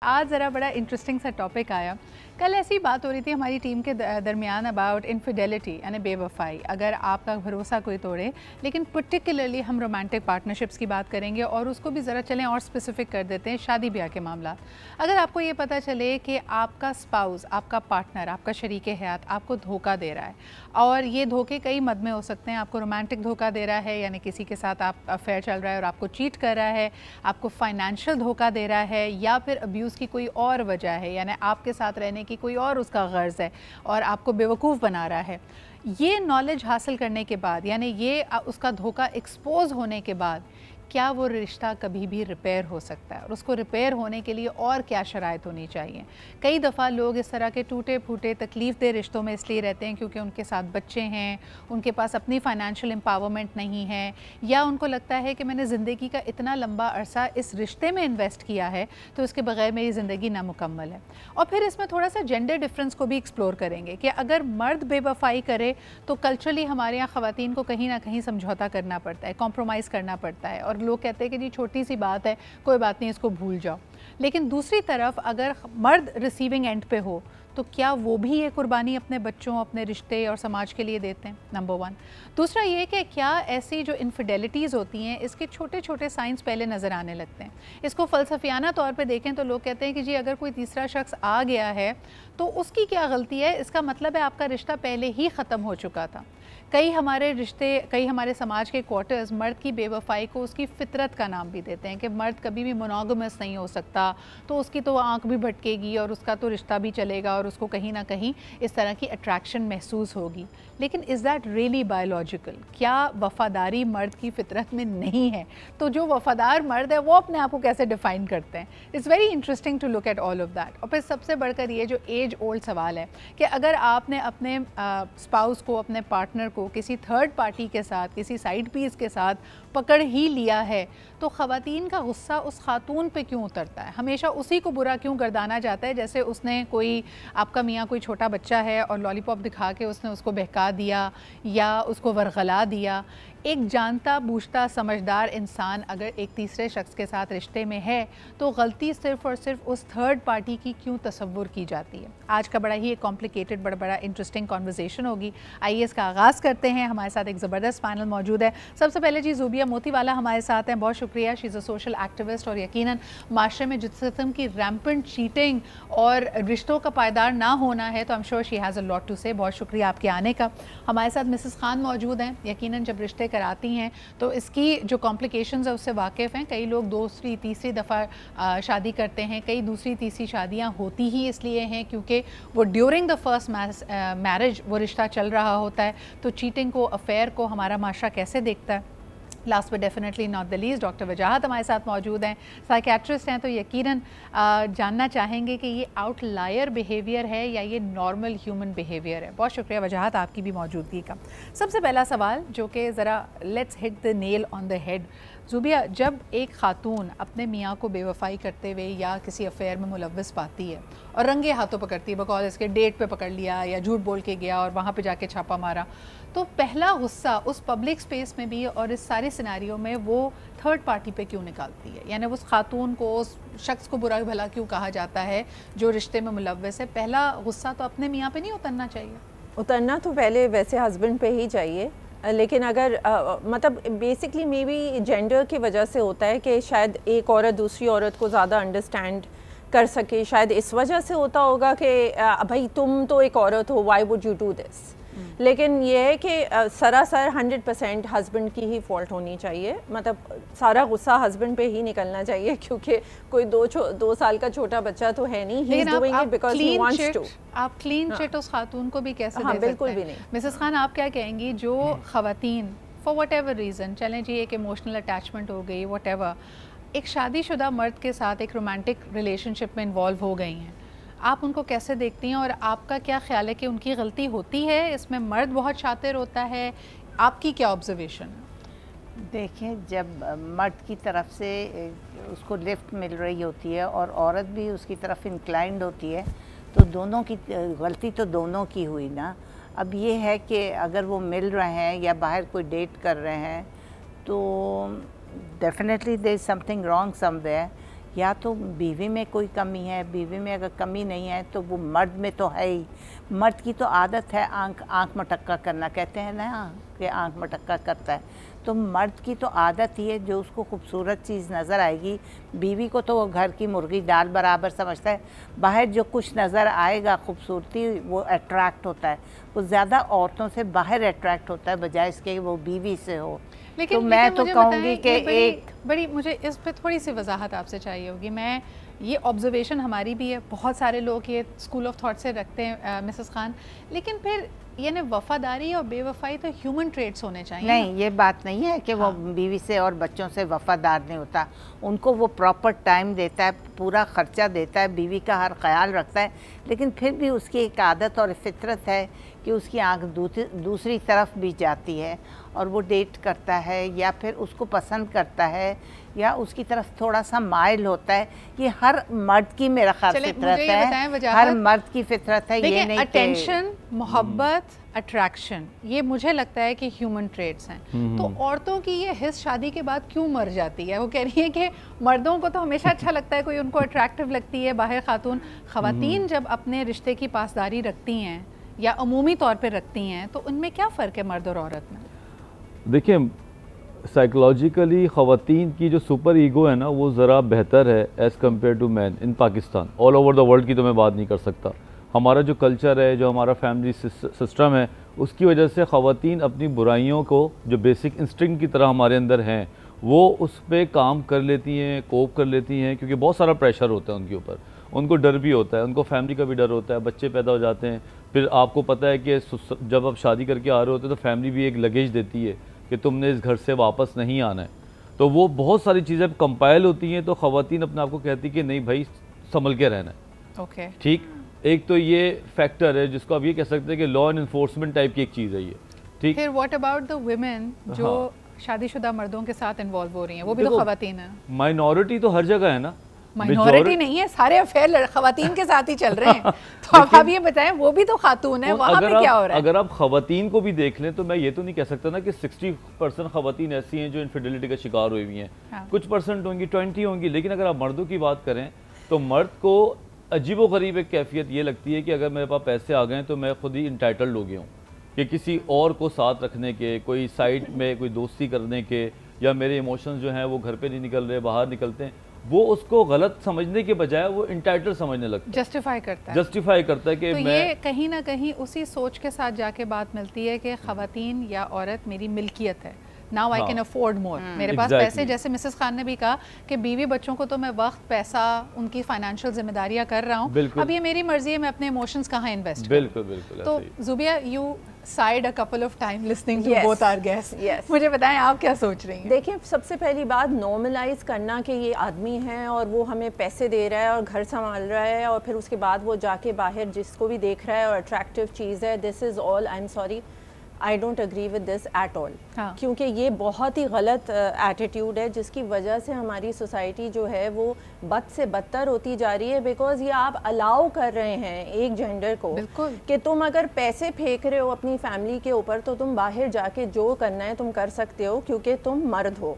आज ज़रा बड़ा इंटरेस्टिंग सा टॉपिक आया। कल ऐसी बात हो रही थी हमारी टीम के दरमियान अबाउट इनफिडेलिटी यानी बेवफाई। अगर आपका भरोसा कोई तोड़े, लेकिन पर्टिकुलरली हम रोमांटिक पार्टनरशिप्स की बात करेंगे और उसको भी ज़रा चलें और स्पेसिफिक कर देते हैं शादी ब्याह के मामला। अगर आपको ये पता चले कि आपका स्पाउस, आपका पार्टनर, आपका शरीक हयात आपको धोखा दे रहा है, और ये धोखे कई मद में हो सकते हैं। आपको रोमांटिक धोखा दे रहा है, यानी किसी के साथ आप अफेयर चल रहा है और आपको चीट कर रहा है, आपको फाइनेंशियल धोखा दे रहा है, या फिर अब्यूज़ की कोई और वजह है, यानी आपके साथ रहने की कोई और उसका गर्ज है और आपको बेवकूफ़ बना रहा है। ये नॉलेज हासिल करने के बाद, यानी ये उसका धोखा एक्सपोज होने के बाद, क्या वो रिश्ता कभी भी रिपेयर हो सकता है? और उसको रिपेयर होने के लिए और क्या शराइत होनी चाहिए? कई दफ़ा लोग इस तरह के टूटे फूटे तकलीफ़ दे रिश्तों में इसलिए रहते हैं क्योंकि उनके साथ बच्चे हैं, उनके पास अपनी फाइनेंशियल एम्पावरमेंट नहीं है, या उनको लगता है कि मैंने ज़िंदगी का इतना लंबा अरसा इस रिश्ते में इन्वेस्ट किया है तो इसके बगैर मेरी ज़िंदगी नामुकम्मल है। और फिर इसमें थोड़ा सा जेंडर डिफरेंस को भी एक्सप्लोर करेंगे कि अगर मर्द बेवफाई करे तो कल्चरली हमारे यहाँ ख़वातीन को कहीं ना कहीं समझौता करना पड़ता है, कॉम्प्रोमाइज़ करना पड़ता है, और लोग कहते हैं कि जी छोटी सी बात है, कोई बात नहीं, इसको भूल जाओ। लेकिन दूसरी तरफ अगर मर्द रिसीविंग एंड पे हो तो क्या वो भी ये कुर्बानी अपने बच्चों, अपने रिश्ते और समाज के लिए देते हैं? Number one. दूसरा ये कि क्या ऐसी जो इनफिडेलिटीज़ होती हैं इसके छोटे छोटे साइंस पहले नज़र आने लगते हैं? इसको फ़लसफ़ियाना तौर पे देखें तो लोग कहते हैं कि जी अगर कोई तीसरा शख्स आ गया है तो उसकी क्या गलती है, इसका मतलब है आपका रिश्ता पहले ही ख़त्म हो चुका था। कई हमारे रिश्ते, कई हमारे समाज के क्वार्टर्स मर्द की बेवफाई को उसकी फितरत का नाम भी देते हैं कि मर्द कभी भी मोनोगमस नहीं हो सकता, तो उसकी तो आंख भी भटकेगी और उसका तो रिश्ता भी चलेगा और उसको कहीं ना कहीं इस तरह की अट्रैक्शन महसूस होगी। लेकिन इज़ दैट रियली बायोलॉजिकल? क्या वफ़ादारी मर्द की फितरत में नहीं है? तो जो वफ़ादार मर्द है वो अपने आप को कैसे डिफ़ाइन करते हैं? It's very interesting to look at all of that. और फिर सबसे बढ़कर ये जो एज ओल्ड सवाल है कि अगर आपने अपने स्पाउस को, अपने पार्टनर को किसी थर्ड पार्टी के साथ, किसी साइड पीस के साथ पकड़ ही लिया है, तो ख़वातीन का गुस्सा उस खातून पे क्यों उतरता है? हमेशा उसी को बुरा क्यों गर्दाना जाता है? जैसे उसने कोई, आपका मियाँ कोई छोटा बच्चा है और लॉलीपॉप दिखा के उसने उसको बहका दिया या उसको वरगला दिया। एक जानता बूझता समझदार इंसान अगर एक तीसरे शख्स के साथ रिश्ते में है तो गलती सिर्फ़ और सिर्फ उस थर्ड पार्टी की क्यों तसव्वुर की जाती है? आज का बड़ा ही एक कॉम्प्लिकेटेड, बड़ा इंटरेस्टिंग कॉन्वर्सेशन होगी। आइए इसका आगाज़ करते हैं। हमारे साथ एक ज़बरदस्त पैनल मौजूद है। सबसे पहले जी ज़ूबिया मोतीवाला हमारे साथ हैं, बहुत शुक्रिया। She is a social activist और यकीनन माशरे में जिस किस्म की रैम्पेंट चीटिंग और रिश्तों का पायदार ना होना है तो I am sure she has a lot to say. बहुत शुक्रिया आपके आने का। हमारे साथ मिसेस खान मौजूद हैं। यकीनन जब रिश्ते कराती हैं तो इसकी जो कॉम्प्लिकेशंस है उससे वाकिफ़ हैं। कई लोग दूसरी तीसरी दफ़ा शादी करते हैं, कई दूसरी तीसरी शादियां होती ही इसलिए हैं क्योंकि वो ड्यूरिंग द फर्स्ट मैरिज वो रिश्ता चल रहा होता है। तो चीटिंग को, अफेयर को हमारा माशरा कैसे देखता है? Last but definitely not the least doctor वजाहत हमारे साथ मौजूद हैं, साइकेट्रिस्ट हैं, तो यकीनन जानना चाहेंगे कि ये आउटलायर बिहेवियर है या ये नॉर्मल ह्यूमन बिहेवियर है। बहुत शुक्रिया वजाहत आपकी भी मौजूदगी का। सबसे पहला सवाल जो कि ज़रा let's hit the nail on the head. Zubia, जब एक खातून अपने मियाँ को बेवफाई करते हुए या किसी अफेयर में मुलव्वस पाती है और रंगे हाथों पकड़ती है, बिकॉज इसके डेट पे पकड़ लिया या झूठ बोल के गया और वहाँ पे जाके छापा मारा, तो पहला गुस्सा उस पब्लिक स्पेस में भी और इस सारे सिनेरियो में वो थर्ड पार्टी पे क्यों निकालती है? यानी उस खातून को, उस शख्स को बुरा भला क्यों कहा जाता है जो रिश्ते में मुलव्वस है? पहला गुस्सा तो अपने मियाँ पे नहीं उतरना चाहिए? उतरना तो पहले वैसे हस्बैंड पे ही चाहिए, लेकिन अगर मतलब बेसिकली मे बी जेंडर की वजह से होता है कि शायद एक औरत दूसरी औरत को ज़्यादा अंडरस्टैंड कर सके, शायद इस वजह से होता होगा कि भाई तुम तो एक औरत हो, why would you do this. लेकिन ये है कि सरासर 100% हस्बैंड की ही फॉल्ट होनी चाहिए, मतलब सारा गुस्सा हस्बैंड पे ही निकलना चाहिए क्योंकि कोई दो साल का छोटा बच्चा तो है नहीं, he is doing it because he wants to. आप क्लीन चिट उस खातून को भी कैसे दे सकते हैं? बिल्कुल भी नहीं। मिसेस खान, आप क्या कहेंगी? जो ख़वातीन फॉर वट एवर रीज़न, चलें जी एक इमोशनल अटैचमेंट हो गई, वट एवर, एक शादीशुदा मर्द के साथ एक रोमांटिक रिलेशनशिप में इन्वॉल्व हो गई हैं, आप उनको कैसे देखती हैं और आपका क्या ख्याल है कि उनकी गलती होती है इसमें? मर्द बहुत शातिर होता है, आपकी क्या ऑब्जर्वेशन है? देखिए, जब मर्द की तरफ से उसको लिफ्ट मिल रही होती है और औरत भी उसकी तरफ इंक्लाइंड होती है तो दोनों की गलती तो दोनों की हुई ना। अब ये है कि अगर वो मिल रहे हैं या बाहर कोई डेट कर रहे हैं तो definitely there is something wrong somewhere. या तो बीवी में कोई कमी है, बीवी में अगर कमी नहीं है तो वो मर्द में तो है ही। मर्द की तो आदत है आंख मटक्का करना, कहते हैं ना कि आंख मटक्का करता है, तो मर्द की तो आदत ही है, जो उसको खूबसूरत चीज़ नज़र आएगी, बीवी को तो वो घर की मुर्गी दाल बराबर समझता है, बाहर जो कुछ नज़र आएगा खूबसूरती वो अट्रैक्ट होता है, वो ज़्यादा औरतों से बाहर अट्रैक्ट होता है बजाय इसके कि वो बीवी से हो। लेकिन तो मैं तो कहूँगी कि एक बड़ी मुझे इस पे थोड़ी सी वजाहत आपसे चाहिए होगी। मैं ये ऑब्जर्वेशन हमारी भी है, बहुत सारे लोग ये स्कूल ऑफ थॉट से रखते हैं मिसेस खान, लेकिन फिर यानी वफादारी और बेवफाई तो ह्यूमन ट्रेट्स होने चाहिए। नहीं, ये बात नहीं है कि वो बीवी से और बच्चों से वफादार नहीं होता, उनको वो प्रॉपर टाइम देता है, पूरा ख़र्चा देता है, बीवी का हर ख्याल रखता है, लेकिन फिर भी उसकी एक आदत और फितरत है कि उसकी आंख दूसरी तरफ भी जाती है और वो डेट करता है या फिर उसको पसंद करता है या उसकी तरफ थोड़ा सा माइल होता है। ये हर मर्द की मेरा ख्याल फितरत है, हर मर्द की फितरत है। ये नहीं अटेंशन, मोहब्बत, अट्रैक्शन, ये मुझे लगता है कि ह्यूमन ट्रेट्स हैं। तो औरतों की ये हिस्स शादी के बाद क्यों मर जाती है? वो कह रही है कि मर्दों को तो हमेशा अच्छा लगता है, कोई उनको अट्रैक्टिव लगती है बाहर खातून। ख़वातीन जब अपने रिश्ते की पासदारी रखती हैं या अमूमी तौर पे रखती हैं तो उनमें क्या फ़र्क है मर्द और औरत में? देखिए, साइकोलॉजिकली ख़वातीन की जो सुपर ईगो है ना वो ज़रा बेहतर है as compare to man in Pakistan. All over the world की तो मैं बात नहीं कर सकता। हमारा जो कल्चर है, जो हमारा फैमिली सिस्टम है, उसकी वजह से ख़वातीन अपनी बुराइयों को जो बेसिक इंस्टिंक्ट की तरह हमारे अंदर हैं वो उस पर काम कर लेती हैं, कोप कर लेती हैं, क्योंकि बहुत सारा प्रेशर होता है उनके ऊपर। उनको डर भी होता है, उनको फैमिली का भी डर होता है, बच्चे पैदा हो जाते हैं। फिर आपको पता है कि जब आप शादी करके आ रहे होते हैं तो फैमिली भी एक लगेज देती है कि तुमने इस घर से वापस नहीं आना है। तो वो बहुत सारी चीज़ें कंपाइल होती हैं, तो ख़वातीन अपने आप को कहती कि नहीं भाई संभल के रहना है। ओके, ठीक। एक तो ये फैक्टर है जिसको आप ये कह सकते हैं कि लॉ एंड इन्फोर्समेंट टाइप की एक चीज़ है ये। ठीक। फिर व्हाट अबाउट द वुमेन जो शादीशुदा मर्दों के साथ इन्वॉल्व हो रही हैं? वो भी तो ख़वातीन है। माइनॉरिटी तो हर जगह है ना, माइनॉरिटी नहीं है, सारे अफेयर ख़वातीन के साथ ही चल रहे हैं। तो आप ये बताएं, वो भी तो खातून है, वहाँ पे क्या हो रहा है? अगर आप ख़वातीन को भी देख लें तो मैं ये तो नहीं कह सकता ना कि 60% ख़वातीन ऐसी हैं जो इनफिडेलिटी का शिकार हुई हुई हैं। हाँ। कुछ परसेंट होंगी, 20 होंगी। लेकिन अगर आप मर्दों की बात करें तो मर्द को अजीबोगरीब एक कैफियत ये लगती है कि अगर मेरे पास पैसे आ गए तो मैं खुद ही इंटाइटल्ड हो गया हूँ कि किसी और को साथ रखने के, कोई साइड में कोई दोस्ती करने के, या मेरे इमोशंस जो हैं वो घर पे नहीं निकल रहे, बाहर निकलते हैं, वो उसको गलत समझने के बजाय वो इंटाइटल समझने लगता है, जस्टिफाई करता है कि तो ये कहीं ना कहीं उसी सोच के साथ जाके बात मिलती है कि ख़वातीन या औरत मेरी मिल्कियत है, नाउ आई कैन अफोर्ड मोर, मेरे पास पैसे। जैसे मिसेस खान ने भी कहा कि बीवी बच्चों को तो मैं वक्त, पैसा, उनकी फाइनेंशियल जिम्मेदारियां कर रहा हूँ, अब ये मेरी मर्जी है मैं अपने इमोशंस कहाँ इन्वेस्ट करूं। बिल्कुल। तो Zubia, you side a couple of time listening to both our guests. मुझे बताएं आप क्या सोच रही हैं? देखिए, सबसे पहली बात नॉर्मलाइज करना कि ये आदमी है और वो हमें पैसे दे रहा है और घर संभाल रहा है और फिर उसके बाद वो जाके बाहर जिसको भी देख रहा है और अट्रैक्टिव चीज़ है, this is all, I am sorry, I don't agree with this at all. क्योंकि ये बहुत ही गलत एटीट्यूड है जिसकी वजह से हमारी सोसाइटी जो है वो बद से बदतर होती जा रही है। बिकॉज ये आप अलाउ कर रहे हैं एक जेंडर को कि तुम अगर पैसे फेंक रहे हो अपनी फैमिली के ऊपर तो तुम बाहर जाके जो करना है तुम कर सकते हो क्योंकि तुम मर्द हो।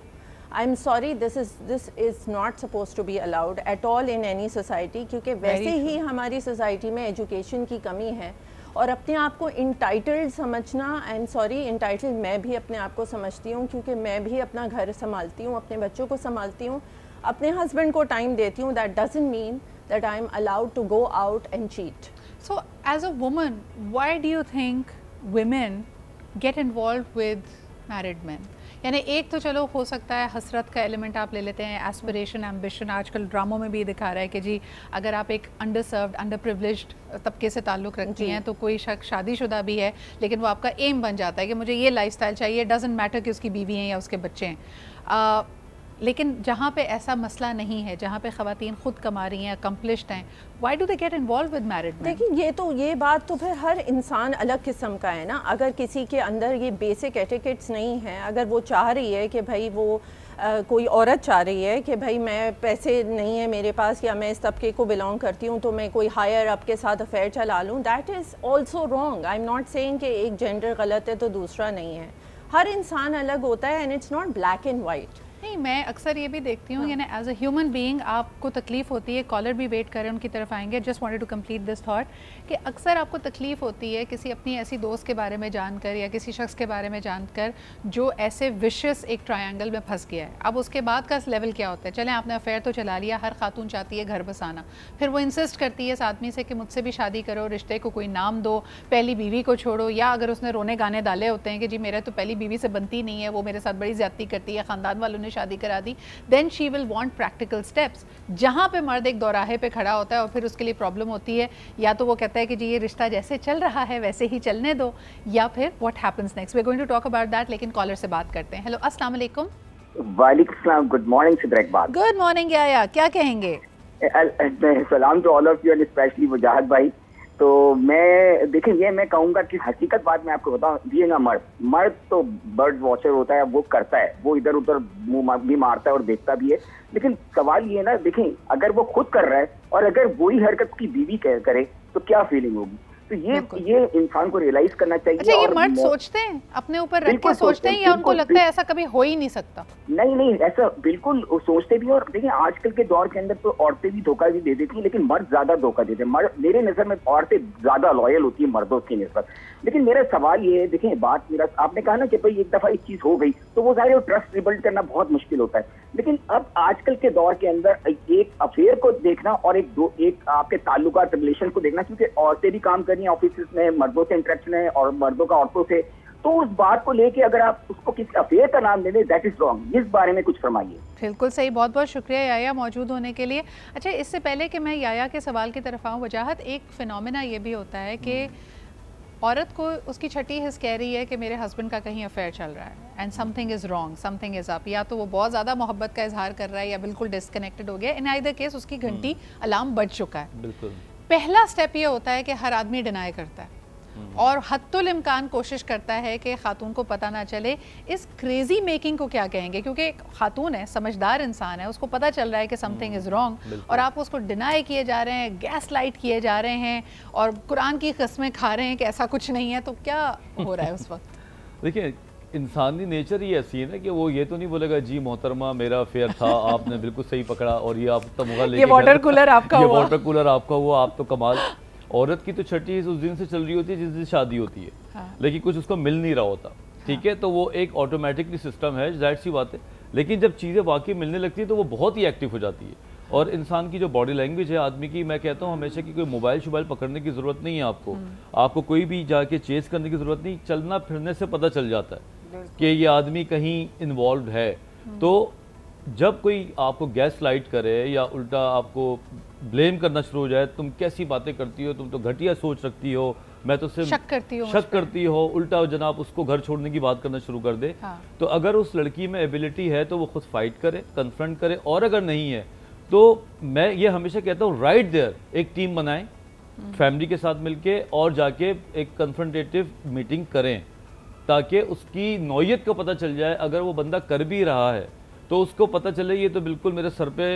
I am sorry, this is not suppose to be allowed at all in any society, क्योंकि वैसे ही हमारी सोसाइटी में एजुकेशन की कमी है और अपने आप को इंटाइटल्ड समझना। आई एम सॉरी, इंटाइटल्ड मैं भी अपने आप को समझती हूँ क्योंकि मैं भी अपना घर संभालती हूँ, अपने बच्चों को संभालती हूँ, अपने हस्बैंड को टाइम देती हूँ। That doesn't mean that I am allowed to go out and cheat. So as a woman, why do you think women get involve with married man? यानी एक तो चलो हो सकता है हसरत का एलिमेंट आप ले लेते हैं, एस्पिरेशन, एम्बिशन, आजकल ड्रामों में भी दिखा रहा है कि जी अगर आप एक अंडर सर्व्ड, अंडर प्रिविलेज्ड तबके से ताल्लुक़ रखती हैं तो कोई शख्स शादीशुदा भी है लेकिन वो आपका एम बन जाता है कि मुझे ये लाइफस्टाइल चाहिए, डजंट मैटर कि उसकी बीवी हैं या उसके बच्चे हैं। लेकिन जहाँ पे ऐसा मसला नहीं है, जहाँ पे ख़वातीन खुद कमा रही हैं, अकम्पलिश्ड हैं, why do they get involve with married man? देखिए, ये बात तो फिर हर इंसान अलग किस्म का है ना। अगर किसी के अंदर ये बेसिक एटिकेट्स नहीं है, अगर वो चाह रही है कि भाई वो कोई औरत चाह रही है कि भाई मैं पैसे नहीं है मेरे पास या मैं इस तबके को बिलोंग करती हूँ तो मैं कोई हायर अप के साथ अफेयर चला लूँ, that is also wrong. I am not saying कि एक जेंडर गलत है तो दूसरा नहीं है। हर इंसान अलग होता है and it's not black and white. नहीं, मैं अक्सर ये भी देखती हूँ, यानी एज अ ह्यूमन बीइंग आपको तकलीफ़ होती है, कॉलर भी वेट करें उनकी तरफ आएंगे, just wanted to complete this thought कि अक्सर आपको तकलीफ़ होती है किसी अपनी ऐसी दोस्त के बारे में जानकर या किसी शख्स के बारे में जानकर जो ऐसे विशियस एक ट्रायंगल में फंस गया है। अब उसके बाद का लेवल क्या होता है, चलें आपने अफेयर तो चला लिया, हर खातून चाहती है घर बसाना, फिर वो इंसिस्ट करती है इस आदमी से कि मुझसे भी शादी करो, रिश्ते को कोई नाम दो, पहली बीवी को छोड़ो, या अगर उसने रोने गाने डाले होते हैं कि जी मेरा तो पहली बीवी से बनती नहीं है, वो मेरे साथ बड़ी ज़्यादती करती है, ख़ानदान वालों ने शादी करा दी, then she will want practical steps. जहाँ पे मर्द एक दौराहे पे खड़ा होता है और फिर उसके लिए प्रॉब्लम होती है, या तो वो कहता है कि जी ये रिश्ता जैसे चल रहा है वैसे ही चलने दो, या फिर what happens next. We are going to talk about that, लेकिन कॉलर से बात करते हैं। हेलो, अस्सलाम वालेकुम। वालेकुम सलाम, good morning Siddiq. Good morning याया, क्या कहेंगे? सलाम to all of you and specially Mujahid भाई। तो मैं देखिए, ये मैं कहूँगा कि हकीकत बात मैं आपको बताऊँ, ये ना मर्द तो बर्ड वॉचर होता है, वो करता है, वो इधर उधर मुंह भी मारता है और देखता भी है, लेकिन सवाल ये ना, देखें अगर वो खुद कर रहा है और अगर वही हरकत की बीवी करे तो क्या फीलिंग होगी। तो ये इंसान को रियलाइज करना चाहिए। अच्छा, ये मर्द सोचते हैं अपने ऊपर रख के सोचते हैं, या उनको लगता है ऐसा कभी हो ही नहीं सकता? नहीं, ऐसा बिल्कुल सोचते भी। और देखिए आजकल के दौर के अंदर तो औरतें भी धोखा भी दे देती हैं, लेकिन मर्द ज्यादा धोखा देते हैं। मेरे नजर में औरतें ज्यादा लॉयल होती है मर्दों की निस्बत। लेकिन मेरा सवाल ये है, देखें बात मेरा, आपने कहा ना कि भाई एक दफा एक चीज हो गई तो वो जाहिर है ट्रस्ट रिबिल्ड करना बहुत मुश्किल होता है। लेकिन अब आजकल के दौर के अंदर एक अफेयर को देखना और एक आपके ताल्लुकात रिलेशन को देखना, क्योंकि औरतें भी काम कर रही हैं ऑफिस में, मर्दों से इंटरेक्शन है और मर्दों का औरतों से, तो उस बात को लेके अगर आप उसको किसी अफेयर का नाम दे दें, दैट इज रॉन्ग। इस बारे में कुछ फरमाइए। बिल्कुल सही, बहुत बहुत शुक्रिया याया मौजूद होने के लिए। अच्छा, इससे पहले कि मैं याया के सवाल की तरफ आऊँ, वजाहत एक फिनोमेना ये भी होता है कि औरत को उसकी छठी हिस्स कह रही है कि मेरे हस्बैंड का कहीं अफेयर चल रहा है and something is wrong, something is up, या तो वो बहुत ज़्यादा मोहब्बत का इजहार कर रहा है या बिल्कुल डिस्कनेक्टेड हो गया। इन आइदर केस उसकी घंटी अलार्म बज चुका है। बिल्कुल। पहला स्टेप ये होता है कि हर आदमी डिनाई करता है और हत्तुल इम्कान कोशिश करता है कि खातून को पता ना चले। इस क्रेजी मेकिंग को क्या कहेंगे, क्योंकि एक खातून है, समझदार इंसान है, उसको पता चल रहा है कि समथिंग इज़ रॉन्ग और आप उसको डिनाई किए जा रहे हैं, गैस लाइट किए जा रहे हैं और कुरान की कस्में खा रहे हैं कि ऐसा कुछ नहीं है, तो क्या हो रहा है उस वक्त? देखिए, इंसानी नेचर ही ऐसी है ना कि वो ये तो नहीं बोलेगा जी मोहतरमा मेरा अफेयर था, आपने बिल्कुल सही पकड़ा और ये आप तमगा लेके ये वाटर कूलर आपका हुआ, ये वाटर कूलर आपका हुआ, आप तो कमाल। औरत की तो छठी उस दिन से चल रही होती है जिस दिन शादी होती है। हाँ। लेकिन कुछ उसको मिल नहीं रहा होता, ठीक है, तो वो एक ऑटोमेटिकली सिस्टम है, जाहिर सी बात है। लेकिन जब चीज़ें वाकई मिलने लगती है तो वो बहुत ही एक्टिव हो जाती है। और इंसान की जो बॉडी लैंग्वेज है आदमी की, मैं कहता हूँ हमेशा कि कोई मोबाइल शोबाइल पकड़ने की ज़रूरत नहीं है आपको कोई भी जाके चेस करने की ज़रूरत नहीं, चलना फिरने से पता चल जाता है कि ये आदमी कहीं इन्वॉल्व है। तो जब कोई आपको गैस लाइट करे या उल्टा आपको ब्लेम करना शुरू हो जाए, तुम कैसी बातें करती हो, तुम तो घटिया सोच रखती हो, मैं तो सिर्फ शक करती हो, उल्टा जनाब उसको घर छोड़ने की बात करना शुरू कर दे। हाँ। तो अगर उस लड़की में एबिलिटी है तो वो खुद फाइट करे, कन्फ्रंट करे, और अगर नहीं है तो मैं ये हमेशा कहता हूँ राइट देयर एक टीम बनाएं फैमिली के साथ मिलके और जाके एक कन्फ्रंटेटिव मीटिंग करें ताकि उसकी नौयत को पता चल जाए। अगर वो बंदा कर भी रहा है तो उसको पता चले ये तो बिल्कुल मेरे सर पे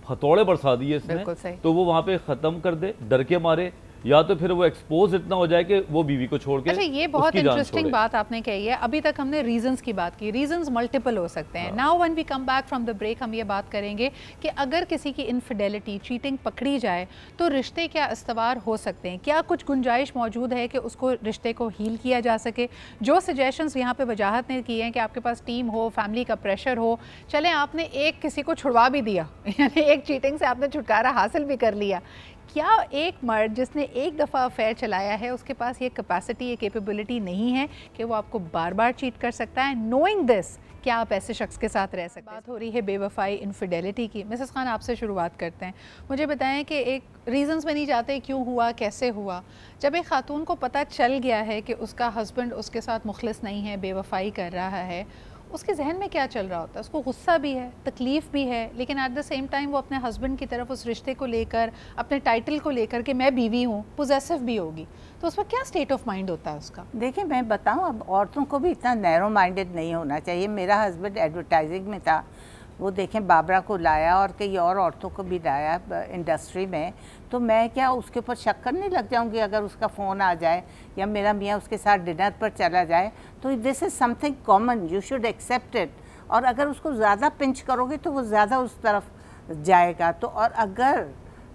हथौड़े बरसा दिए इसने, तो वो वहाँ पे ख़त्म कर दे, डर के मारे, या तो फिर वो एक्सपोज इतना हो जाए कि वो बीवी को छोड़ के। अच्छा, ये बहुत इंटरेस्टिंग बात आपने कही है। अभी तक हमने रीजंस की बात की, रीजंस मल्टीपल हो सकते हैं। Now when we come back from the break हम ये बात करेंगे कि अगर किसी की इनफिडेलिटी, चीटिंग पकड़ी जाए तो रिश्ते क्या इस्तवार हो सकते हैं, क्या कुछ गुंजाइश मौजूद है कि उसको रिश्ते को हील किया जा सके। जो सजेशंस यहाँ पे वजाहत ने किए हैं कि आपके पास टीम हो, फैमिली का प्रेशर हो, चले आपने एक किसी को छुड़वा भी दिया यानी एक चीटिंग से आपने छुटकारा हासिल भी कर लिया, क्या एक मर्द जिसने एक दफ़ा अफेयर चलाया है उसके पास ये कैपेसिटी, ये कैपेबिलिटी नहीं है कि वो आपको बार बार चीट कर सकता है? नोइंग दिस, क्या आप ऐसे शख्स के साथ रह सकते हैं? बात हो रही है बेवफाई, इनफिडेलिटी की। मिसेस खान, आपसे शुरुआत करते हैं। मुझे बताएं कि एक रीजंस में नहीं जाते, क्यों हुआ, कैसे हुआ। जब एक खातून को पता चल गया है कि उसका हस्बैंड उसके साथ मुखलिस नहीं है, बेवफाई कर रहा है, उसके जहन में क्या चल रहा होता है? उसको गुस्सा भी है, तकलीफ़ भी है, लेकिन एट द सेम टाइम वो अपने हस्बैंड की तरफ उस रिश्ते को लेकर, अपने टाइटल को लेकर कि मैं बीवी हूँ, पोजेसिव भी होगी, तो उस पर क्या स्टेट ऑफ माइंड होता है उसका? देखिए, मैं बताऊँ, अब औरतों को भी इतना नैरो माइंडेड नहीं होना चाहिए। मेरा हस्बैंड एडवर्टाइजिंग में था, वो देखें बाबरा को लाया और कई और औरतों को भी लाया इंडस्ट्री में, तो मैं क्या उसके ऊपर शक करने लग जाऊंगी अगर उसका फ़ोन आ जाए या मेरा मियाँ उसके साथ डिनर पर चला जाए? तो this is something common, you should accept it. और अगर उसको ज़्यादा पिंच करोगे तो वो ज़्यादा उस तरफ जाएगा। तो और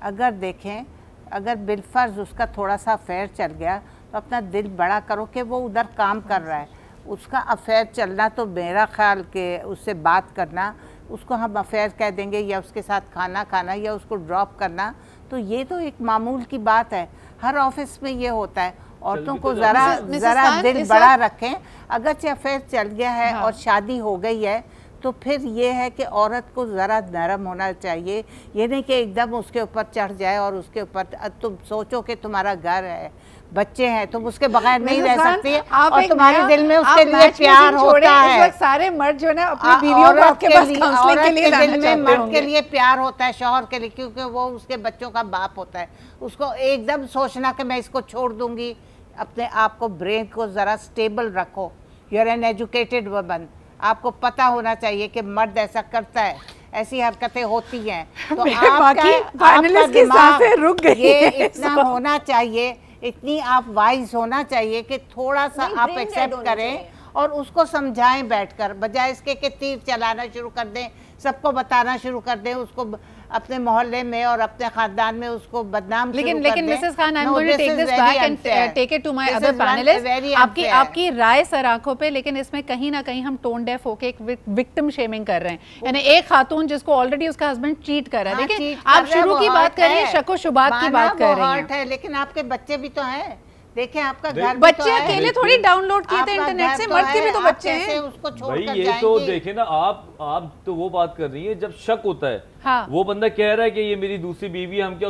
अगर देखें, अगर बिलफर्ज उसका थोड़ा सा अफेयर चल गया तो अपना दिल बड़ा करो कि वो उधर काम कर रहा है, उसका अफेयर चलना, तो मेरा ख्याल कि उससे बात करना, उसको हम अफेयर कह देंगे या उसके साथ खाना खाना या उसको ड्रॉप करना, तो ये तो एक मामूल की बात है, हर ऑफिस में ये होता है। औरतों को ज़रा दिल बड़ा रखें। अगरचे अफेयर चल गया है और शादी हो गई है तो फिर ये है कि औरत को ज़रा नरम होना चाहिए, ये नहीं कि एकदम उसके ऊपर चढ़ जाए और उसके ऊपर तुम सोचो कि तुम्हारा घर है, बच्चे हैं, तुम उसके बगैर नहीं रह सकती और तुम्हारे दिल में उसके लिए प्यार होता है। सारे मर्द जो ना अपनी बीवियों को आपके पास काउंसलिंग के लिए दिल में मर्द के लिए प्यार होता है, शौहर के लिए, क्योंकि वो उसके बच्चों का बाप होता है। उसको एकदम सोचना कि मैं इसको छोड़ दूंगी, अपने आप को, ब्रेन को ज़रा स्टेबल रखो। You are an educated woman, आपको पता होना चाहिए कि मर्द ऐसा करता है, ऐसी हरकतें होती हैं, तो आपका दिमाग रुक गई, ये इतना होना चाहिए, इतनी आप वाइज होना चाहिए कि थोड़ा सा आप एक्सेप्ट करें और उसको समझाएं बैठकर, बजाय इसके कि तीर चलाना शुरू कर दें, सबको बताना शुरू कर दें, उसको अपने मोहल्ले में और अपने खानदान में उसको बदनाम। लेकिन Mrs Khan, I am going to take this back and take it to my other panelist. आपकी राय सर आंखों पे, लेकिन इसमें कहीं ना कहीं हम टोन डेफ होके एक विक्टिम शेमिंग कर रहे हैं, यानी एक खातून जिसको ऑलरेडी उसका हस्बैंड चीट कर रहा है। देखिए आप शुरू की बात कर रही हैं, शक व शुबात की बात कर रही हैं, लेकिन आपके बच्चे भी तो हैं। देखें आपका घर बच्चे अकेले थोड़ी डाउनलोड किए थे इंटरनेट से, मर्द के भी तो बच्चे हैं। उसको भाई ये तो देखे ना, आप तो वो बात कर रही है जब शक होता है। हाँ। वो बंदा कह रहा है कि ये मेरी दूसरी बीवी है, हम क्या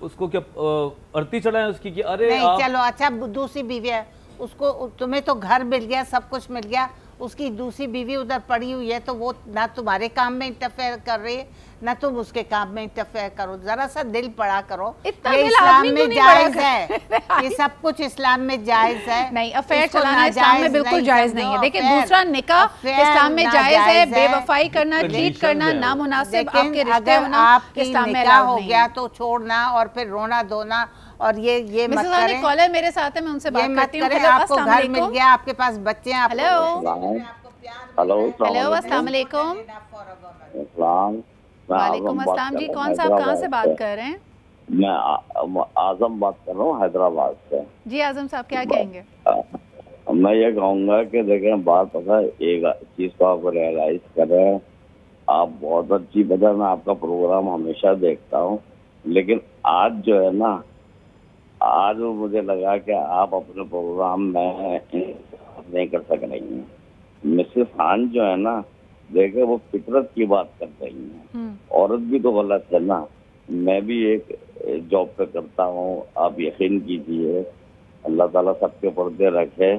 उसको क्या अर्थी चढ़ाएं उसकी कि अरे नहीं चलो अच्छा दूसरी बीवी है, उसको, तुम्हें तो घर मिल गया, सब कुछ मिल गया, उसकी दूसरी बीवी उधर पड़ी हुई है, तो वो ना तुम्हारे काम में इंटरफेयर कर रही है ना तुम उसके काम में इंटरफेयर करो। जरा सा दिल पड़ा करो, ये इस्लाम में जायज है, ये सब कुछ इस्लाम में जायज है। नहीं, अफेयर चलाना इस्लाम में बिल्कुल जायज नहीं है। देखिए दूसरा निकाह इस्लाम में जायज है, बेवफाई करना, चीट करना, नामुनासिब आपके रिश्ते होना इस्लाम में अलाउ हो गया तो छोड़ना और फिर रोना धोना और ये मत करें। कॉलर मेरे साथ है, मैं उनसे बात करती हूं। आपको घर मिल गया, आपके पास बच्चे हैं। हेलो अस्सलाम वालेकुम। वालेकुम अस्सलाम जी, कौन सा, आप कहाँ से बात कर रहे हैं? मैं आजम बात कर रहा हूँ हैदराबाद से। जी आजम साहब क्या कहेंगे? मैं ये कहूँगा कि देखें बात पता है, एक चीज़ को आप रियलाइज करें, आप बहुत अच्छी वजह, मैं आपका प्रोग्राम हमेशा देखता हूँ, लेकिन आज जो है ना, आज मुझे लगा कि आप अपने प्रोग्राम में नहीं कर सक रही हैं। मिसेस खान जो है ना, देखे वो फितरत की बात कर रही हैं, औरत भी तो गलत है ना। मैं भी एक जॉब पे करता हूँ, आप यकीन कीजिए, अल्लाह ताला सबके पर्दे रखे,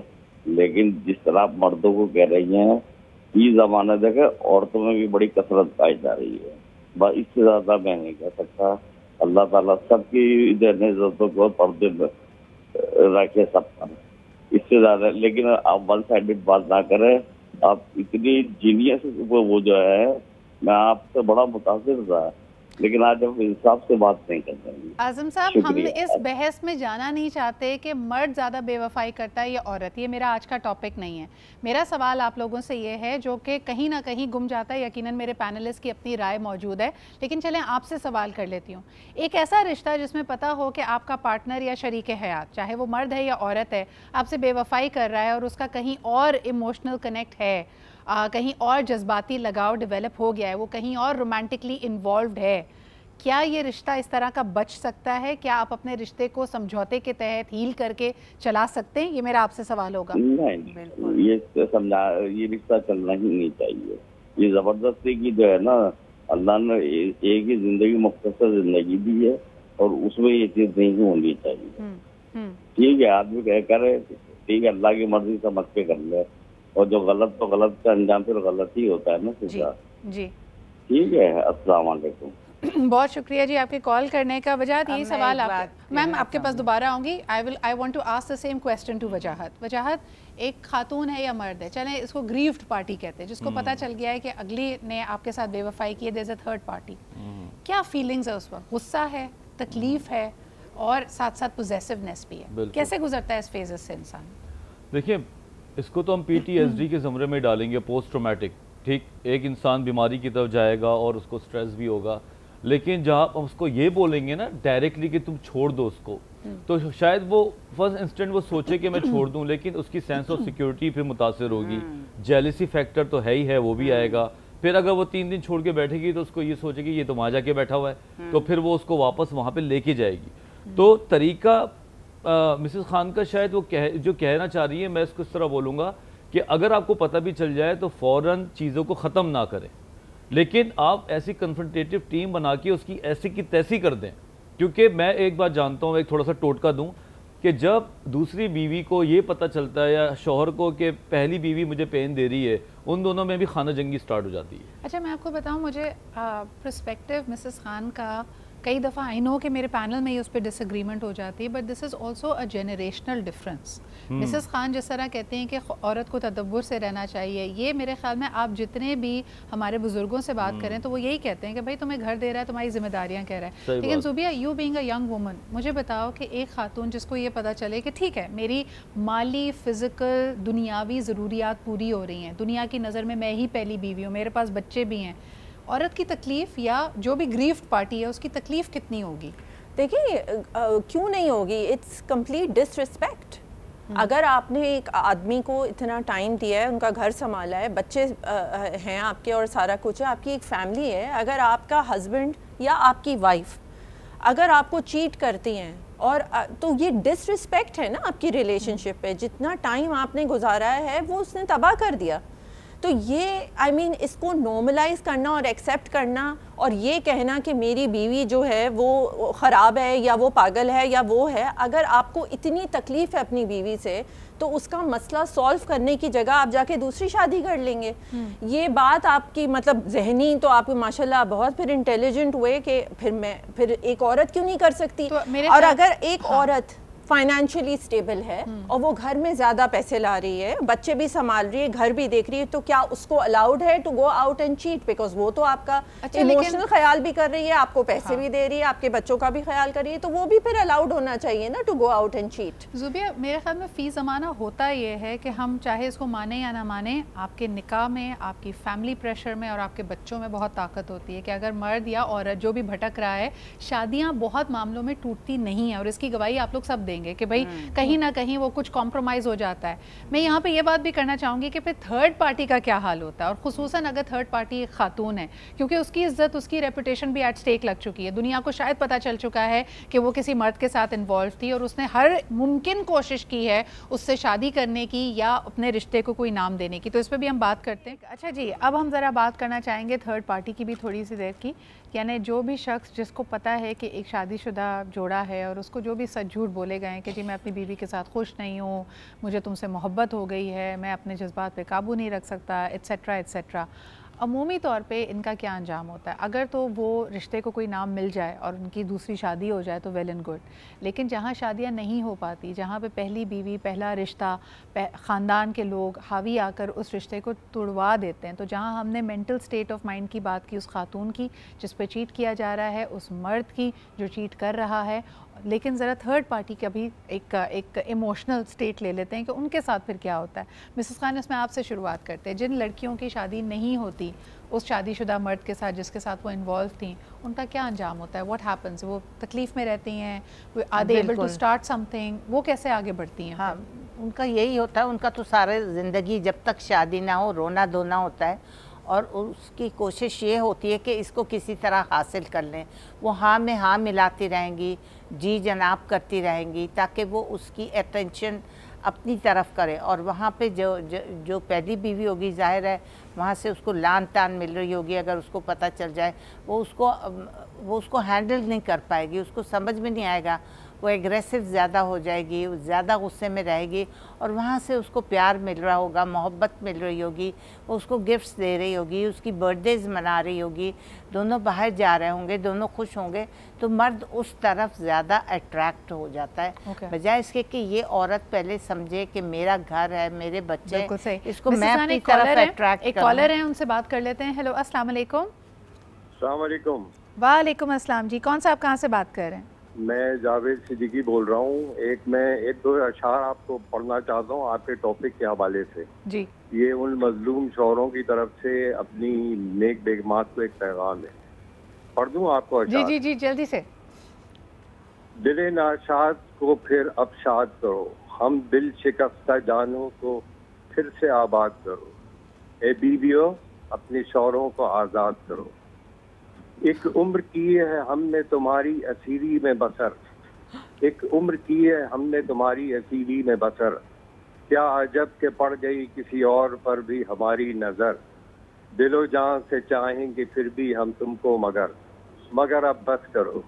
लेकिन जिस तरह आप मर्दों को कह रही हैं, ये जमाना देखे औरतों में भी बड़ी कसरत पाई जा रही है, बस इससे ज़्यादा मैं नहीं कह सकता। अल्लाह ताला सबकी जरूरतों को पर्दे रखे सब पर, इससे ज़्यादा। लेकिन आप वन साइडेड बात ना करें, आप इतनी जीनियस वो जो है, मैं आपसे बड़ा मुतासिर था, लेकिन आज हम इंसाफ से बात नहीं कर रहे हैं। आजम साहब, हम इस बहस में जाना नहीं चाहते कि मर्द ज़्यादा बेवफाई करता है या औरत, ये मेरा आज का टॉपिक नहीं है। मेरा सवाल आप लोगों से ये है जो कि कहीं ना कहीं गुम जाता है, यकीनन मेरे पैनलिस्ट की अपनी राय मौजूद है, लेकिन चलें आपसे सवाल कर लेती हूँ। एक ऐसा रिश्ता जिसमें पता हो कि आपका पार्टनर या शरीक हयात, चाहे वो मर्द है या औरत है, आपसे बेवफाई कर रहा है और उसका कहीं और इमोशनल कनेक्ट है, कहीं और जज्बाती लगाव डेवलप हो गया है, वो कहीं और रोमांटिकली इन्वॉल्व्ड है, क्या ये रिश्ता इस तरह का बच सकता है? क्या आप अपने रिश्ते को समझौते के तहत हील करके चला सकते हैं? ये मेरा आपसे सवाल होगा। नहीं, ये समझा, ये रिश्ता चलना ही नहीं चाहिए। ये जबरदस्ती की जो है ना, अल्लाह ने एक ही जिंदगी, मुख्तसर जिंदगी दी है और उसमें ये चीज नहीं होनी चाहिए। ठीक है, आदमी कह करे, ठीक है, अल्लाह की मर्जी समझ के कर ले, और जो गलत तो गलत का अंजाम फिर गलत ही होता है ना सीधा। जी ठीक है, अस्सलाम वालेकुम। बहुत शुक्रिया जी आपके कॉल करने का। वजाहत, यही सवाल मैम आपके पास दोबारा आऊँगी। I want to ask the same question to Wajahat. एक खातून है या मर्द है, चलें इसको ग्रीव्ड पार्टी कहते हैं, जिसको पता चल गया है कि अगली ने आपके साथ बेवफाई की है, there is a third party, क्या फीलिंग्स है उस वक्त? गुस्सा है, तकलीफ है और साथ साथ पोजेसिवनेस भी है। कैसे गुजरता है इस फेजेस से इंसान? देखिए, इसको तो हम PTSD के ज़मरे में डालेंगे, पोस्ट ट्रॉमेटिक ठीक, एक इंसान बीमारी की तरफ जाएगा और उसको स्ट्रेस भी होगा, लेकिन जहाँ आप उसको ये बोलेंगे ना डायरेक्टली कि तुम छोड़ दो उसको, तो शायद वो फर्स्ट इंस्टेंट वो सोचे कि मैं छोड़ दूं, लेकिन उसकी सेंस ऑफ सिक्योरिटी फिर मुतासर होगी, जेलसी फैक्टर तो है ही है, वो भी आएगा। फिर अगर वो 3 दिन छोड़ के बैठेगी तो उसको ये सोचेगी ये तो वहाँ जाके बैठा हुआ है, तो फिर वो उसको वापस वहाँ पे लेके जाएगी। तो तरीका मिसेस खान का शायद वो जो कहना चाह रही है, मैं इसको इस तरह बोलूँगा कि अगर आपको पता भी चल जाए तो फ़ौरन चीज़ों को ख़त्म ना करें, लेकिन आप ऐसी कन्फ्रंटेटिव टीम बना के उसकी ऐसी की तैसी कर दें। क्योंकि मैं एक बात जानता हूँ, एक थोड़ा सा टोटका दूँ, कि जब दूसरी बीवी को ये पता चलता है या शौहर को कि पहली बीवी मुझे पेन दे रही है, उन दोनों में भी खाना जंगी स्टार्ट हो जाती है। अच्छा, मैं आपको बताऊं, मुझे पर्सपेक्टिव मिसेस खान का कई दफ़ा आई नो कि मेरे पैनल में ही उस पर डिसएग्रीमेंट हो जाती है, but this is also a generational difference. Mrs Khan जिस तरह कहते हैं कि औरत को तदब्बुर से रहना चाहिए, ये मेरे ख्याल में आप जितने भी हमारे बुजुर्गों से बात करें तो वो यही कहते हैं कि भाई तुम्हें घर दे रहा है, तुम्हारी जिम्मेदारियां कह रहा है। लेकिन Zubia, you being a young woman, मुझे बताओ कि एक खातून जिसको ये पता चले कि ठीक है मेरी माली, फिज़िकल, दुनियावी ज़रूरियात पूरी हो रही हैं, दुनिया की नज़र में मैं ही पहली बीवी हूँ, मेरे पास बच्चे भी हैं, औरत की तकलीफ़ या जो भी ग्रीफ्ड पार्टी है उसकी तकलीफ़ कितनी होगी? देखिए क्यों नहीं होगी, इट्स कंप्लीट डिसरिस्पेक्ट। अगर आपने एक आदमी को इतना टाइम दिया है, उनका घर संभाला है, बच्चे हैं आपके और सारा कुछ है, आपकी एक फैमिली है, अगर आपका हस्बैंड या आपकी वाइफ अगर आपको चीट करती हैं और तो ये डिसरिस्पेक्ट है ना आपकी रिलेशनशिप पे। जितना टाइम आपने गुजारा है वो उसने तबाह कर दिया। तो ये आई मीन इसको नॉर्मलाइज करना और एक्सेप्ट करना और ये कहना कि मेरी बीवी जो है वो ख़राब है या वो पागल है या वो है, अगर आपको इतनी तकलीफ़ है अपनी बीवी से तो उसका मसला सॉल्व करने की जगह आप जाके दूसरी शादी कर लेंगे। ये बात आपकी मतलब जहनी तो आप माशाल्लाह बहुत फिर इंटेलिजेंट हुए कि फिर एक औरत क्यों नहीं कर सकती। तो और अगर एक औरत फाइनेंशियली स्टेबल है और वो घर में ज़्यादा पैसे ला रही है, बच्चे भी संभाल रही है, घर भी देख रही है, तो क्या उसको अलाउड है to go out and cheat? Because वो तो आपका इमोशनल ख्याल भी कर रही है, आपको पैसे भी दे रही है, आपके बच्चों का भी ख्याल कर रही है, तो वो भी फिर अलाउड होना चाहिए ना to go out and cheat. Zubia, मेरे ख्याल में फ़ी ज़माना होता ये है कि हम चाहे इसको माने या ना माने, आपके निकाह में, आपकी फैमिली प्रेशर में और आपके बच्चों में बहुत ताकत होती है कि अगर मर्द या औरत जो भी भटक रहा है, शादियाँ बहुत मामलों में टूटती नहीं हैं और इसकी गवाही आप लोग सब देंगे कि भाई कहीं ना कहीं वो कुछ कॉम्प्रोमाइज़ हो जाता है। मैं यहाँ पे ये बात भी करना चाहूँगी कि फिर थर्ड पार्टी का क्या हाल होता है, और ख़ुसूसन अगर थर्ड पार्टी एक खातून है, क्योंकि उसकी इज्जत, उसकी रेपुटेशन भी एट स्टेक लग चुकी है। दुनिया को शायद पता चल चुका है कि वो किसी मर्द के साथ इन्वॉल्व थी और उसने हर मुमकिन कोशिश की है उससे शादी करने की या अपने रिश्ते को कोई नाम देने की। तो इस पर भी हम बात करते हैं। अच्छा जी, अब हम ज़रा बात करना चाहेंगे थर्ड पार्टी की भी थोड़ी सी देर की, यानी जो भी शख्स जिसको पता है कि एक शादीशुदा जोड़ा है और उसको जो भी सच झूठ बोले गए हैं कि जी मैं अपनी बीवी के साथ खुश नहीं हूँ, मुझे तुमसे मोहब्बत हो गई है, मैं अपने जज्बात पे काबू नहीं रख सकता, एट्सेट्रा एट्सेट्रा, अमूमी तौर पे इनका क्या अंजाम होता है? अगर तो वो रिश्ते को कोई नाम मिल जाए और उनकी दूसरी शादी हो जाए तो वेल एंड गुड, लेकिन जहाँ शादियाँ नहीं हो पाती, जहाँ पे पहली बीवी, पहला रिश्ता, ख़ानदान के लोग हावी आकर उस रिश्ते को तुड़वा देते हैं, तो जहाँ हमने मेंटल स्टेट ऑफ माइंड की बात की उस खातून की जिस पे चीट किया जा रहा है, उस मर्द की जो चीट कर रहा है, लेकिन ज़रा थर्ड पार्टी का भी एक इमोशनल स्टेट ले लेते हैं कि उनके साथ फिर क्या होता है। मिसेस खान, इसमें आपसे शुरुआत करते हैं। जिन लड़कियों की शादी नहीं होती उस शादीशुदा मर्द के साथ जिसके साथ वो इन्वॉल्व थी, उनका क्या अंजाम होता है? What happens? वो तकलीफ़ में रहती हैं, are they able to start something? वो कैसे आगे बढ़ती हैं? हाँ, उनका यही होता है, उनका तो सारे ज़िंदगी जब तक शादी ना हो रोना धोना होता है और उसकी कोशिश ये होती है कि इसको किसी तरह हासिल कर लें। वो हाँ में हाँ मिलाती रहेंगी, जी जनाब करती रहेंगी ताकि वो उसकी अटेंशन अपनी तरफ करे, और वहाँ पे जो पहली बीवी होगी ज़ाहिर है वहाँ से उसको लान तान मिल रही होगी। अगर उसको पता चल जाए वो उसको हैंडल नहीं कर पाएगी, उसको समझ में नहीं आएगा, वो एग्रेसिव ज़्यादा हो जाएगी, वो ज़्यादा गुस्से में रहेगी, और वहाँ से उसको प्यार मिल रहा होगा, मोहब्बत मिल रही होगी, वो उसको गिफ्ट्स दे रही होगी, उसकी बर्थडेज़ मना रही होगी, दोनों बाहर जा रहे होंगे, दोनों खुश होंगे, तो मर्द उस तरफ ज़्यादा अट्रैक्ट हो जाता है बजाय इसके कि ये औरत पहले समझे कि मेरा घर है, मेरे बच्चे, इसको मैं अपनी तरफ अट्रैक्ट। एक कॉलर है, उनसे बात कर लेते हैं। हेलो, अस्सलाम वालेकुम। अस्सलाम वालेकुम। वालेकुम अस्सलाम जी, कौन सा आप कहाँ से बात कर रहे हैं? मैं जावेद सिद्दीकी बोल रहा हूँ। मैं एक दो अशार आपको पढ़ना चाहता हूँ आपके टॉपिक के हवाले से जी। ये उन मजलूम शौहरों की तरफ से अपनी नेक बेगमात को एक पैगाम है, पढ़ दूँ आपको अशार? जी जी जी जल्दी से। दिले नाशाद को फिर अब शाद करो, हम दिल शिकस्ता जानों को फिर से आबाद करो। ए बीवियों अपने शौहरों को आज़ाद करो। एक उम्र की है हमने तुम्हारी असीरी में बसर, एक उम्र की है हमने तुम्हारी असीरी में बसर। क्या अजब के पड़ गई किसी और पर भी हमारी नज़र, दिलो जान से चाहेंगे फिर भी हम तुमको मगर अब बस करो।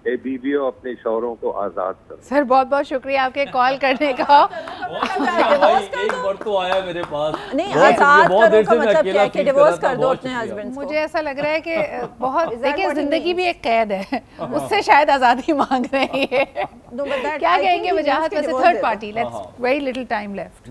ए बीवियों अपने शौहरों को आज़ाद करो। सर बहुत बहुत शुक्रिया आपके कॉल करने का। एक बार तो आया मेरे पास। नहीं, आज़ाद करो का मतलब क्या है कि डिवोर्स कर दो अपने हस्बैंड को। मुझे ऐसा लग रहा है कि बहुत देखिए जिंदगी भी एक कैद है, उससे शायद आज़ादी मांग रही है। क्या कहेंगे वजाहत वैसे third party, let's very little time left.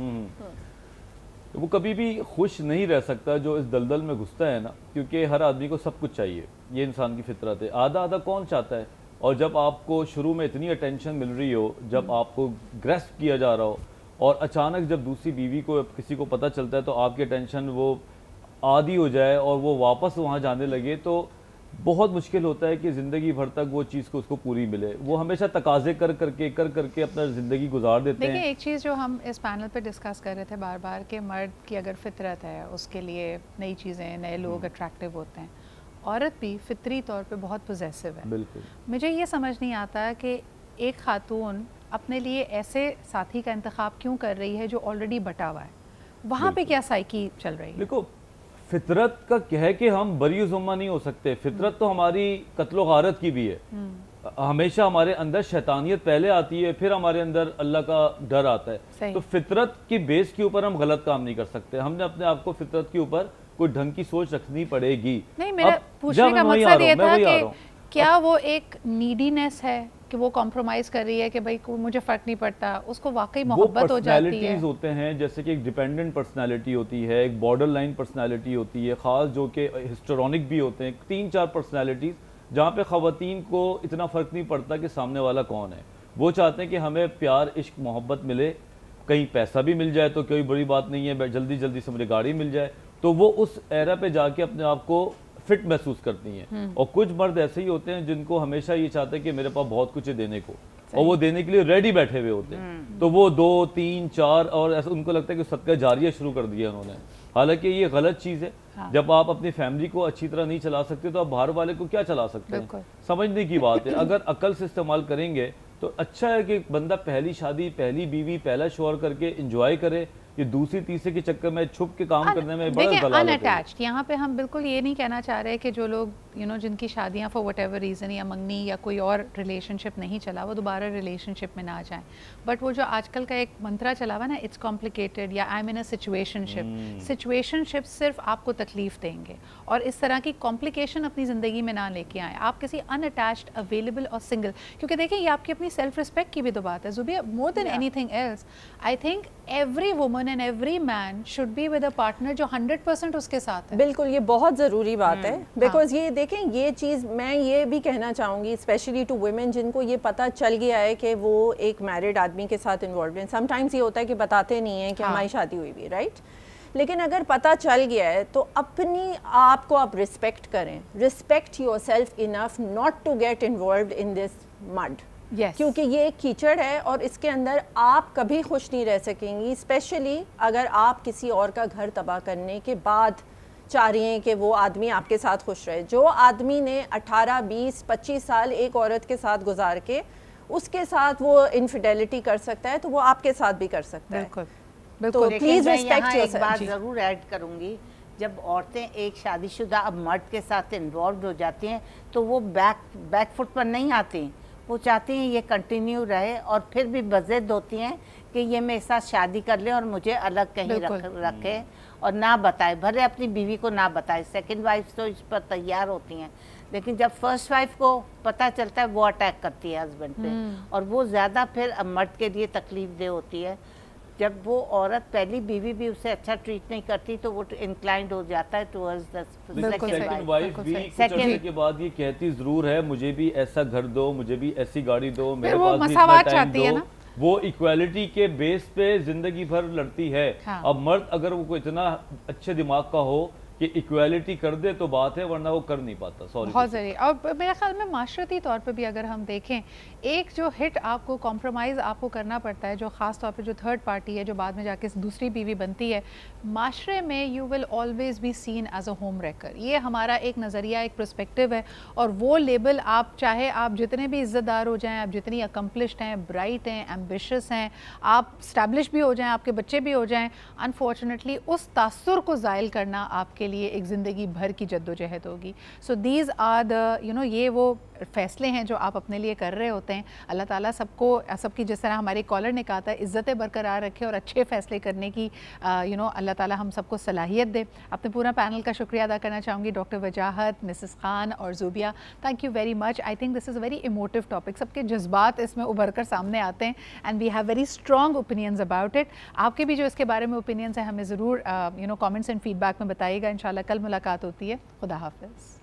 वो कभी भी खुश नहीं रह सकता जो इस दलदल में घुसता है ना, क्योंकि हर आदमी को सब कुछ चाहिए, ये इंसान की फितरत है। आधा आधा कौन चाहता है? और जब आपको शुरू में इतनी अटेंशन मिल रही हो, जब आपको ग्रेस्प किया जा रहा हो, और अचानक जब दूसरी बीवी को किसी को पता चलता है तो आपकी अटेंशन वो आदी हो जाए और वो वापस वहाँ जाने लगे, तो बहुत मुश्किल होता है कि ज़िंदगी भर तक वो चीज़ को उसको पूरी मिले। वो हमेशा तकाजे कर करके अपना ज़िंदगी गुजार देते हैं। देखिए एक चीज़ जो हम इस पैनल पे डिस्कस कर रहे थे बार बार कि मर्द की अगर फितरत है, उसके लिए नई चीज़ें, नए लोग अट्रैक्टिव होते हैं, औरत भी फितरी तौर पे बहुत पोजेसिव है। बिल्कुल। मुझे ये समझ नहीं आता कि एक खातून अपने लिए ऐसे साथी का इंतखाब क्यों कर रही है जो ऑलरेडी बटा हुआ है, वहाँ पे क्या साइकी चल रही है? देखो फितरत का कह के हम बरी ज़ुम्मा नहीं हो सकते। फितरत तो हमारी कत्लो गारत की भी है। हमेशा हमारे अंदर शैतानियत पहले आती है, फिर हमारे अंदर अल्लाह का डर आता है। तो फितरत की बेस के ऊपर हम गलत काम नहीं कर सकते। हमने अपने आप को फितरत के ऊपर कोई ढंग की सोच रखनी पड़ेगी। नहीं, मेरा पूछने का मकसद ये था कि क्या वो एक नीडीनेस है कि वो कॉम्प्रोमाइज कर रही है कि भाई मुझे फर्क नहीं पड़ता, उसको वाकई मोहब्बत हो जाती है। होते हैं जैसे कि एक डिपेंडेंट पर्सनालिटी होती है, एक बॉर्डर लाइन पर्सनालिटी होती है, खास जो कि हिस्टोरॉनिक भी होते हैं, 3-4 पर्सनालिटीज जहाँ पे ख़वातीन को इतना फ़र्क नहीं पड़ता कि सामने वाला कौन है। वो चाहते हैं कि हमें प्यार, इश्क, मोहब्बत मिले, कहीं पैसा भी मिल जाए तो कोई बड़ी बात नहीं है, जल्दी जल्दी से मुझे गाड़ी मिल जाए, तो वो उस एरा पे जाके अपने आप को फिट महसूस करती हैं। और कुछ मर्द ऐसे ही होते हैं जिनको हमेशा ये चाहते हैं कि मेरे पास बहुत कुछ है देने को, और वो देने के लिए रेडी बैठे हुए होते हैं। तो वो 2, 3, 4 और ऐसा उनको लगता है कि सदका जारिया शुरू कर दिया उन्होंने। हालांकि ये गलत चीज़ है। हाँ। जब आप अपनी फैमिली को अच्छी तरह नहीं चला सकते तो आप बाहर वाले को क्या चला सकते हैं? समझने की बात है। अगर अकल से इस्तेमाल करेंगे तो अच्छा है कि बंदा पहली शादी, पहली बीवी, पहला शोहर करके एंजॉय करे। ये दूसरी तीसरे के चक्कर में छुप के काम करने में बड़ा दलाल है। अनअटैच्ड, यहाँ पे हम बिल्कुल ये नहीं कहना चाह रहे कि जो लोग जिनकी शादियाँ फॉर वट एवर रीज़न या मंगनी या कोई और रिलेशनशिप नहीं चला वो दोबारा रिलेशनशिप में ना जाएं। बट वो जो आजकल का एक मंत्रा चला हुआ ना, इट्स कॉम्प्लिकेटेड या I am in a situationship, situationship सिर्फ आपको तकलीफ देंगे और इस तरह की कॉम्प्लिकेशन अपनी ज़िंदगी में ना लेके आएँ। आप किसी अनअटैच्ड, अवेलेबल और सिंगल, क्योंकि देखिए ये आपकी अपनी सेल्फ रिस्पेक्ट की भी तो बात है Zubia, more than anything else. I think every woman and every man should be with a partner जो 100% उसके साथ है। बिल्कुल, ये बहुत ज़रूरी बात है। बिकॉज ये देखें, ये चीज़ मैं ये भी कहना चाहूँगी स्पेशली टू वुमेन जिनको ये पता चल गया है कि वो एक मैरिड आदमी के साथ इन्वॉल्व हैं। समटाइम्स ये होता है कि बताते नहीं हैं कि हमारी शादी हुई भी, राइट? लेकिन अगर पता चल गया है तो अपनी आप को आप रिस्पेक्ट करें, respect yourself enough not to get involved in this mud. Yes. क्योंकि ये एक कीचड़ है और इसके अंदर आप कभी खुश नहीं रह सकेंगी, स्पेशली अगर आप किसी और का घर तबाह करने के बाद चाह रही हैं कि वो आदमी आपके साथ खुश रहे। जो आदमी ने 18, 20, 25 साल एक औरत के साथ गुजार के उसके साथ वो इनफिडेलिटी कर सकता है तो वो आपके साथ भी कर सकता है। बिल्कुल। तो प्लीज रिस्पेक्ट एक बात ज़रूर ऐड करूँगी, जब औरतें एक शादीशुदा अब मर्द के साथ इन्वॉल्व हो जाती हैं तो वो बैक फुट पर नहीं आती, वो चाहती हैं ये कंटिन्यू रहे और फिर भी बज़िद होती हैं कि ये मेरे साथ शादी कर ले और मुझे अलग कहीं रखे और ना बताए, भले अपनी बीवी को ना बताए। सेकंड वाइफ तो इस पर तैयार होती हैं, लेकिन जब फर्स्ट वाइफ को पता चलता है वो अटैक करती है हस्बैंड पे और वो ज़्यादा फिर मर्द के लिए तकलीफ दे होती है। जब वो औरत पहली बीवी भी उसे अच्छा ट्रीट नहीं करती तो वो इंक्लाइंड हो जाता है टुवर्ड्स द सेकंड वाइफ भी कुछ अर्से के बाद ये कहती जरूर है मुझे भी ऐसा घर दो, मुझे भी ऐसी गाड़ी दो, मेरे पास भी इतना टाइम दो। वो इक्वालिटी के बेस पे जिंदगी भर लड़ती है। हाँ। अब मर्द अगर वो इतना अच्छे दिमाग का हो कि इक्वालिटी कर दे तो बात है, वरना वो कर नहीं पाता। सॉरी, बहुत ज़रूरी। और मेरे ख्याल में माशरती तौर पे भी अगर हम देखें, एक जो हिट आपको कॉम्प्रोमाइज़ आपको करना पड़ता है, जो ख़ास तौर पे जो थर्ड पार्टी है जो बाद में जाके दूसरी बीवी बनती है, माशरे में you will always be seen as a home wrecker. ये हमारा एक नज़रिया, एक पर्सपेक्टिव है, और वो लेबल आप चाहे आप जितने भी इज़्ज़तदार हो जाएँ, आप जितनी अकम्पलिश्ड हैं, ब्राइट हैं, एम्बिशियस हैं, आप स्टैब्लिश भी हो जाएँ, आपके बच्चे भी हो जाएँ, अनफॉर्चुनेटली उस तासुर को ज़ायल करना आपके लिए एक ज़िंदगी भर की जद्दोजहद होगी। सो दीज आर द ये वो फ़ैसले हैं जो आप अपने लिए कर रहे होते हैं। अल्लाह ताला सबको, सबकी, जिस तरह हमारे कॉलर ने कहा था, इज़्ज़तें बरकरार रखे और अच्छे फ़ैसले करने की अल्लाह ताला हम सबको सलाहियत दे। अपने पूरा पैनल का शुक्रिया अदा करना चाहूँगी, डॉक्टर वजाहत, मिसेस खान और Zubia, thank you very much. I think this is very emotive topic, सबके जज्बात इसमें उभर कर सामने आते हैं and we have very strong opinions about it. आपके भी जो इसके बारे में ओपिनियंस हैं हमें ज़रूर कमेंट्स एंड फीडबैक में बताइएगा। इंशाल्लाह कल मुलाकात होती है। खुदा हाफ़िज़।